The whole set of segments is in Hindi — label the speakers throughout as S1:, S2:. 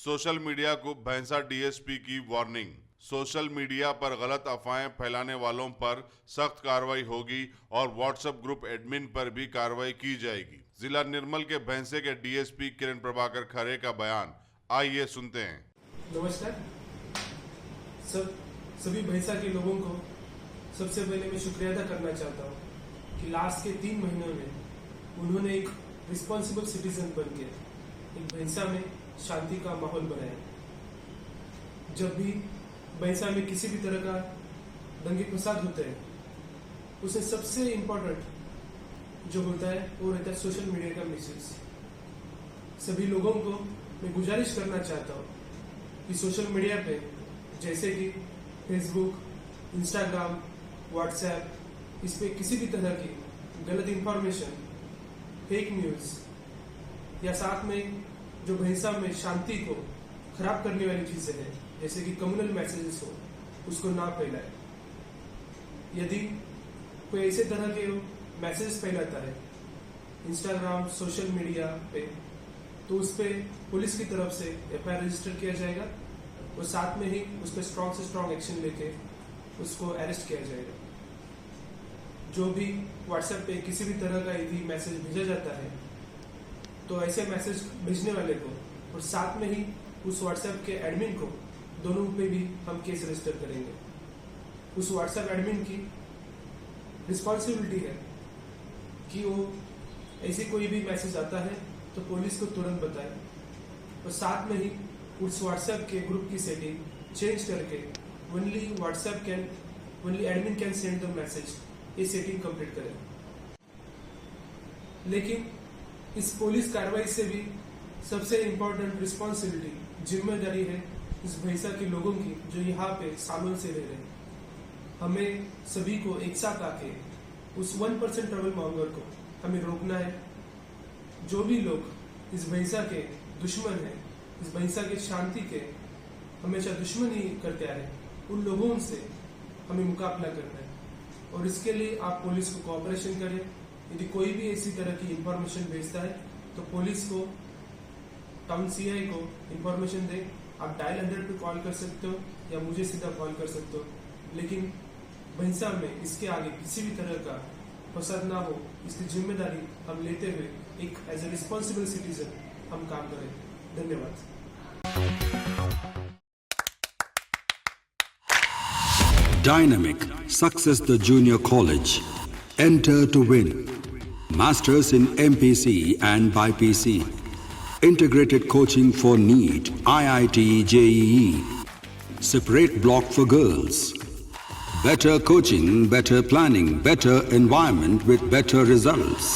S1: सोशल मीडिया को भैंसा डीएसपी की वार्निंग। सोशल मीडिया पर गलत अफवाहें फैलाने वालों पर सख्त कार्रवाई होगी और व्हाट्सएप ग्रुप एडमिन पर भी कार्रवाई की जाएगी। जिला निर्मल के भैंसे के डीएसपी किरण प्रभाकर खरे का बयान, आइए सुनते हैं।
S2: नमस्कार सभी भैंसा के लोगों को सबसे पहले मैं शुक्रिया अदा करना चाहता हूँ कि लास्ट के 3 महीनों में उन्होंने एक रिस्पॉन्सिबल सिटीजन बन के एक भैंसा में शांति का माहौल बनाया। जब भी भैंसा में किसी भी तरह का दंगे फसाद होते हैं, उसे सबसे इम्पोर्टेंट जो होता है वो रहता है सोशल मीडिया का मिसयूज। सभी लोगों को मैं गुजारिश करना चाहता हूँ कि सोशल मीडिया पे जैसे कि फेसबुक, इंस्टाग्राम, व्हाट्सएप, इस पे किसी भी तरह की गलत इंफॉर्मेशन, फेक न्यूज या साथ में जो भैंसा में शांति को खराब करने वाली चीजें हैं जैसे कि कम्युनल मैसेजेस हो, उसको ना फैलाए। यदि कोई ऐसे तरह के मैसेज फैलाता है इंस्टाग्राम, सोशल मीडिया पे, तो उस पे पुलिस की तरफ से एफआईआर रजिस्टर किया जाएगा और साथ में ही उस पर स्ट्रॉन्ग से स्ट्रॉन्ग एक्शन लेके उसको अरेस्ट किया जाएगा। जो भी व्हाट्सएप पे किसी भी तरह का यदि मैसेज भेजा जाता है तो ऐसे मैसेज भेजने वाले को और साथ में ही उस व्हाट्सएप के एडमिन को, दोनों पे भी हम केस रजिस्टर करेंगे। उस व्हाट्सएप एडमिन की रिस्पॉन्सिबिलिटी है कि वो ऐसे कोई भी मैसेज आता है तो पुलिस को तुरंत बताए और साथ में ही उस व्हाट्सएप के ग्रुप की सेटिंग चेंज करके only admin can send the message, ये सेटिंग कंप्लीट करें। लेकिन इस पुलिस कार्रवाई से भी सबसे इम्पोर्टेंट रिस्पॉन्सिबिलिटी, जिम्मेदारी है इस भैंसा के लोगों की जो यहाँ पे सालों से रह रहे हैं। हमें सभी को एक साथ आके उस 1% ट्रबल मॉन्गर को हमें रोकना है। जो भी लोग इस भैंसा के दुश्मन हैं, इस भैंसा के शांति के हमेशा दुश्मनी करते आ रहे हैं, उन लोगों से हमें मुकाबला करना है। और इसके लिए आप पुलिस को कोऑपरेशन करें। यदि कोई भी ऐसी तरह की इंफॉर्मेशन भेजता है तो पुलिस को, टाउन सीआई को इंफॉर्मेशन दे। आप डायल 100 पे कॉल कर सकते हो या मुझे सीधा कॉल कर सकते हो। लेकिन भैंसा में इसके आगे किसी भी तरह का फसाद ना हो, इसकी जिम्मेदारी हम लेते हुए एक एज ए रिस्पॉन्सिबल सिटीजन हम काम करें। धन्यवाद।
S3: Dynamic Success the Junior College. Enter to win. Masters in MPC and BPC. Integrated coaching for NEET, IIT, JEE. Separate block for girls. Better coaching, better planning, better environment with better results.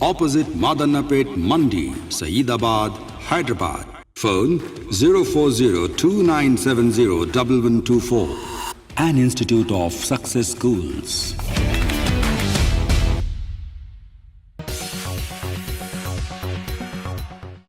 S3: Opposite Madanapet Mandi, Saeedabad, Hyderabad. Phone 04029701124. An Institute of Success Schools.